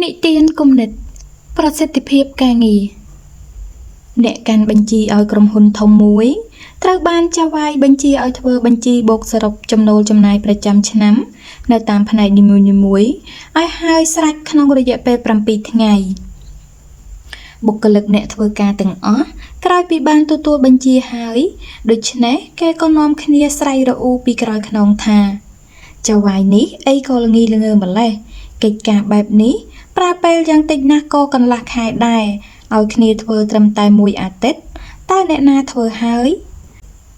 និទានគំនិតប្រសិទ្ធភាពការងារអ្នកកាន់បញ្ជីឲ្យក្រុមហ៊ុនធំមួយត្រូវបានចៅហ្វាយបញ្ជាឲ្យធ្វើបញ្ជីបូកសរុបចំណូលចំណាយប្រចាំឆ្នាំនៅតាមផ្នែកនីមួយៗឲ្យហើយស្រេចក្នុងរយៈពេល7ថ្ងៃបុគ្គលិកអ្នកធ្វើការទាំងអស់ក្រោយពីបានទទួលបញ្ជាហើយដូច្នេះគេក៏នាំគ្នាស្រែករអ៊ូពីក្រោយខ្នងថាចៅហ្វាយនេះអីក៏ល្ងីល្ងើម្លេះកិច្ចការបែបនេះប្រើពេលយ៉ាងតិចណាស់ក៏កន្លះខែដែរឲ្យគ្នាធ្វើត្រឹមតែមួយអាទិត្យតើអ្នកណាធ្វើហើយ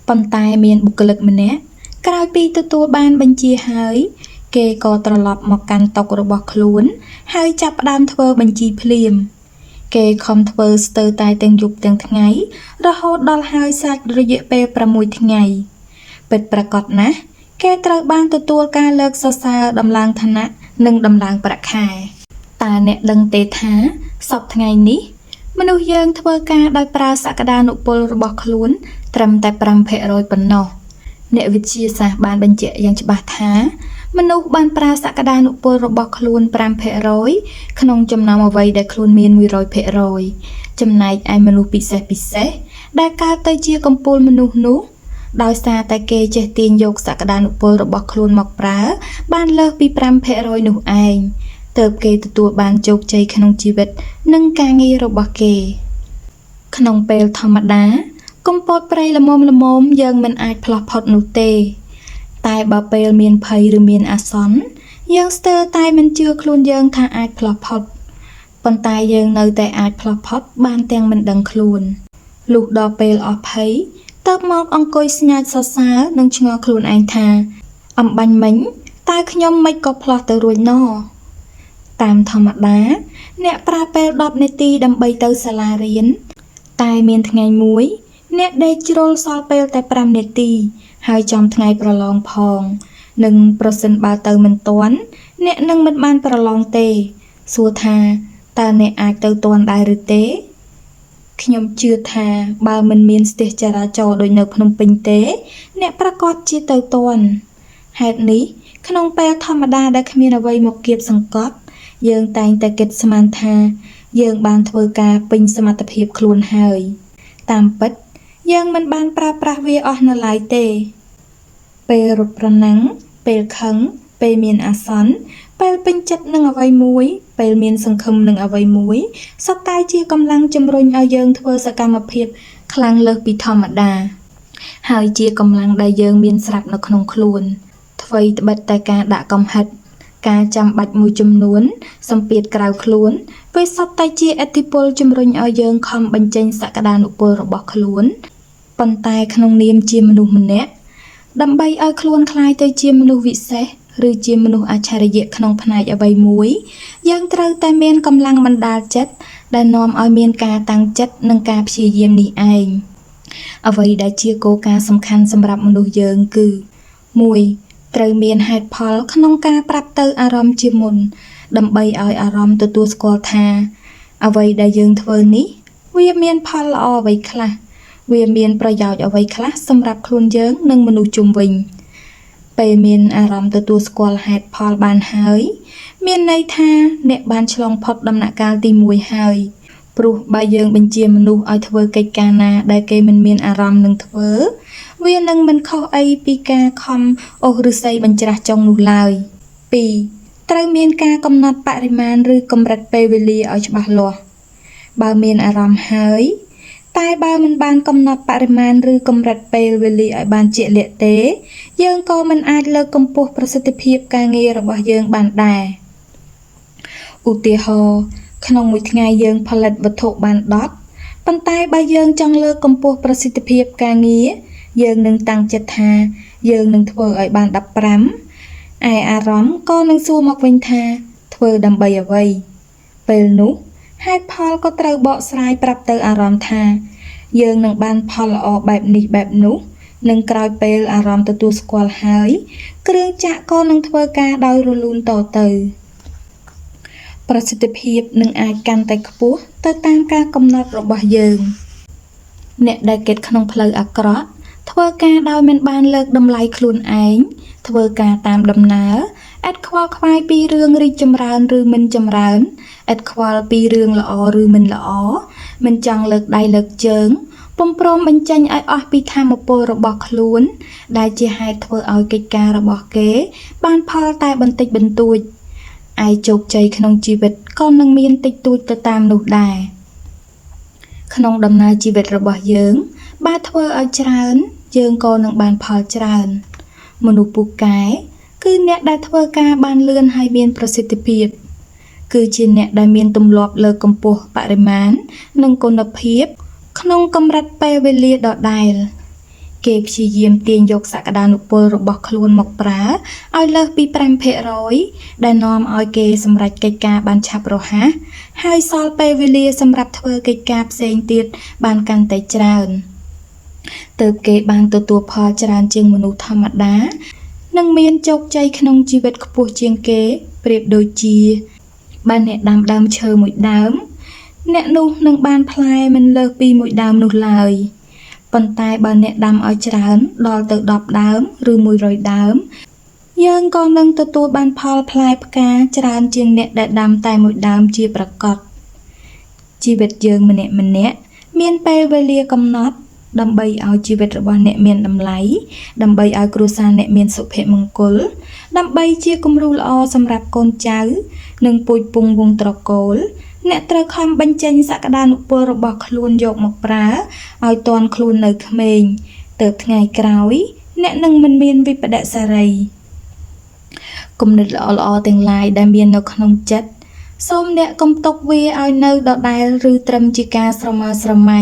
ប៉ុន្តែមានបុគ្គលិកម្នាក់ក្រោយពីទទួលបានបញ្ជាហើយគេក៏ត្រឡប់មកកាន់តុរបស់ខ្លួនហើយចាប់ផ្ដើមធ្វើបញ្ជីភ្លាមគេខំធ្វើស្ទើរតែទាំងយប់ទាំងថ្ងៃរហូតដល់ហើយសាច់រយៈពេល6ថ្ងៃពិតប្រាកដណាស់គេត្រូវបានទទួលការលើកសរសើរដំឡើងឋានៈនិងដំឡើងប្រាក់ខែតើអ្នកដឹងទេថាសប្តាហ៍ថ្ងៃនេះមនុស្សយើងធ្វើការដោយប្រើសក្តានុពលរបស់ខ្លួនត្រឹមតែ 5% ប៉ុណ្ណោះអ្នកវិទ្យាសាស្ត្របានបញ្ជាក់យ៉ាងច្បាស់ថាមនុស្សបានប្រើសក្តានុពលរបស់ខ្លួន 5% ក្នុងចំណោមអ្វីដែលខ្លួនមាន 100% ចំណែកឯមនុស្សពិសេសដែលកើតទៅជាកំពូលមនុស្សនោះដោយសារតែគេចេះទាញយកសក្តានុពលរបស់ខ្លួនមកប្រើបានលើសពី 5% នោះឯងទើបគេទទួលបានជោគជ័យក្នុងជីវិតនិងការងាររបស់គេក្នុងពេលធម្មតាកំពតព្រៃល្មមយើងមិនអាចផ្លោះផុតនោះទេតែបើពេលមានភ័យឬមានអាសន្នយើងស្ទើរតែមិនជឿខ្លួនយើងថាអាចផ្លោះផុតប៉ុន្តែយើងនៅតែអាចផ្លោះផុតបានទាំងមិនដឹងខ្លួនលុះដល់ពេលអស់ភ័យតើបមកអង្គុយស្ញាចសរសើរនិងឆ្ងល់ខ្លួនឯងថាអំបញ្ញមិញតើខ្ញុំមិនក៏ផ្លោះទៅរួចណោតាមធម្មតាអ្នកប្រើពេល10នាទីដើម្បីទៅសាលារៀនតែមានថ្ងៃមួយអ្នកដេកជ្រុលសល់ពេលតែ5នាទីហើយចំថ្ងៃប្រឡងផងនិងប្រសិនបើទៅមិនទាន់អ្នកនឹងមិនបានប្រឡងទេសួរថាតើអ្នកអាចទៅទាន់ដែរឬទេខ្ញុំជឿថាបើមិនមានស្ទះចរាចរណ៍ដូចនៅភ្នំពេញទេអ្នកប្រកាសជាទៅទាន់ហេតុនេះក្នុងពេលធម្មតាដែលគ្មានអ្វីមកគៀបសង្កត់យើងតែងតែគិតស្មានថាយើងបានធ្វើការពេញសមត្ថភាពខ្លួនហើយតាមពិតយើងមិនបានប្រើប្រាស់វាអស់នៅឡើយទេពេលរត់ប្រណាំងពេលខឹងពេលមានអាសន្នពេលពេញចិត្តនឹងអ្វីមួយពេលមានសង្ឃឹមនឹងអ្វីមួយសុទ្ធតែជាកម្លាំងជំរុញឲ្យយើងធ្វើសកម្មភាពខ្លាំងលើសពីធម្មតាហើយជាកម្លាំងដែលយើងមានស្រាប់នៅក្នុងខ្លួនអ្វីត្បិតតែការដាក់កំហិតការចាំបាច់មួយចំនួនសម្ពាធក្រៅខ្លួនវាសុទ្ធតែជាឥទ្ធិពលជំរុញឲ្យយើងខំបញ្ចេញសក្តានុពលរបស់ខ្លួនប៉ុន្តែក្នុងនាមជាមនុស្សម្នាក់ដើម្បីឲ្យខ្លួនក្លាយទៅជាមនុស្សវិសេសឬជាមនុស្សអច្ឆរិយៈក្នុងផ្នែកអ្វីមួយយើងត្រូវតែមានកម្លាំងបណ្ដាលចិត្តដែលនាំឲ្យមានការតាំងចិត្តនិងការព្យាយាមនេះឯងអ្វីដែលជាគោលការណ៍សំខាន់សម្រាប់មនុស្សយើងគឺ 1. ត្រូវមានហេតុផលក្នុងការប្រាប់ទៅអារម្មណ៍ជាមុនដើម្បីឲ្យអារម្មណ៍ទទួលស្គាល់ថាអ្វីដែលយើងធ្វើនេះវាមានផលល្អអ្វីខ្លះវាមានប្រយោជន៍អ្វីខ្លះសម្រាប់ខ្លួនយើងនិងមនុស្សជុំវិញពេលមានអារម្មណ៍ទទួលស្គាល់ហេតុផលបានហើយមានន័យថាអ្នកបានឆ្លងផុតដំណាក់កាលទី1ហើយព្រោះបើយើងបញ្ជាមនុស្សឲ្យធ្វើកិច្ចការណាដែលគេមិនមានអារម្មណ៍នឹងធ្វើវានឹងមិនខុសអីពីការខំអូសឫស្សីបញ្ច្រាស់ចុងនោះឡើយ 2. ត្រូវមានការកំណត់បរិមាណឬកម្រិតពេលវេលាឲ្យច្បាស់លាស់បើមានអារម្មណ៍ហើយតែបើមិនបានកំណត់បរិមាណឬកម្រិតពេលវេលាឲ្យបានជាក់លាក់ទេយើងក៏មិនអាចលើកកម្ពស់ប្រសិទ្ធភាពការងាររបស់យើងបានដែរឧទាហរណ៍ក្នុងមួយថ្ងៃយើងផលិតវត្ថុបាន10ប៉ុន្តែបើយើងចង់លើកកម្ពស់ប្រសិទ្ធភាពការងារយើងនឹងតាំងចិត្តថាយើងនឹងធ្វើឲ្យបាន15ឯអារម្មណ៍ក៏នឹងសួរមកវិញថាធ្វើដើម្បីអ្វីពេលនោះហេតុផលក៏ត្រូវបកស្រាយប្រាប់ទៅអារម្មណ៍ថាយើងនឹងបានផលល្អបែបនេះបែបនោះនឹងក្រោយពេលអារម្មណ៍ទទួលស្គាល់ហើយគ្រឿងចក្រក៏នឹងធ្វើការដោយរលូនតទៅប្រសិទ្ធភាពនឹងអាចកាន់តែខ្ពស់ទៅតាមការកំណត់របស់យើងអ្នកដែលគិតក្នុងផ្លូវអាក្រក់ធ្វើការដោយមិនបានលើកតម្លៃខ្លួនឯងធ្វើការតាមដំណើរ ឥតខ្វល់ខ្វាយពីរឿងរីកចម្រើនឬមិនចម្រើនឥតខ្វល់ពីរឿងល្អឬមិនល្អមិនចង់លើកដៃលើកជើងពុំព្រមបញ្ចេញឲ្យអស់ពីធម៌ពលរបស់ខ្លួនដែលជាហេតុធ្វើឲ្យកិច្ចការរបស់គេបានផលតែបន្តិចបន្តួចឯជោគជ័យក្នុងជីវិតក៏នឹងមានតិចតួចទៅតាមនោះដែរក្នុងដំណើរជីវិតរបស់យើងបើធ្វើឲ្យច្រើនយើងក៏នឹងបានផលច្រើនមនុស្សពូកែគឺអ្នកដែលធ្វើការបានលឿនហើយមានប្រសិទ្ធភាពគឺជាអ្នកដែលមានទម្លាប់លើកកម្ពស់បរិមាណនិងគុណភាពក្នុងកម្រិតពេលវេលាដដែលគេព្យាយាមទាញយកសក្តានុពលរបស់ខ្លួនមកប្រើឲ្យលើសពី 5% ដែលនាំឲ្យគេសម្រេចកិច្ចការបានឆាប់រហ័សហើយសល់ពេលវេលាសម្រាប់ធ្វើកិច្ចការផ្សេងទៀតបានកាន់តែច្រើនទើបគេបានទទួលផលច្រើនជាងមនុស្សធម្មតានិងមានជោគជ័យក្នុងជីវិតខ្ពស់ជាងគេប្រៀបដូចជាបើអ្នកដាំដើមឈើមួយដើមអ្នកនោះនឹងបានផ្លែមិនលើសពីមួយដើមនោះឡើយប៉ុន្តែបើអ្នកដាំឲ្យច្រើនដល់ទៅ10ដើមឬ100ដើមយើងក៏នឹងទទួលបានផលផ្លែផ្កាច្រើនជាងអ្នកដែលដាំតែមួយដើមជាប្រកបជីវិតយើងម្នាក់មានពេលវេលាកំណត់ដើម្បីឲ្យជីវិតរបស់អ្នកមានតម្លៃដើម្បីឲ្យគ្រួសារអ្នកមានសុភមង្គលដើម្បីជាគំរូល្អសម្រាប់កូនចៅនិងពូជពង្សវង្សត្រកូលអ្នកត្រូវខំបញ្ចេញសក្តានុពលរបស់ខ្លួនយកមកប្រើឲ្យទាន់ខ្លួននៅក្មេងទើបថ្ងៃក្រោយអ្នកនឹងមិនមានវិប្បដិសារីគំនិតល្អៗទាំងឡាយដែលមាននៅក្នុងចិត្តសូមអ្នកកុំទុកវាឲ្យនៅដដែលឬត្រឹមជាការស្រមើស្រមៃ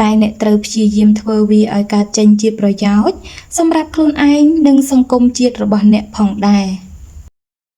តែអ្នកត្រូវព្យាយាមធ្វើវាឲ្យកើតចេញជាប្រយោជន៍សម្រាប់ខ្លួនឯងនិងសង្គមជាតិរបស់អ្នកផងដែរ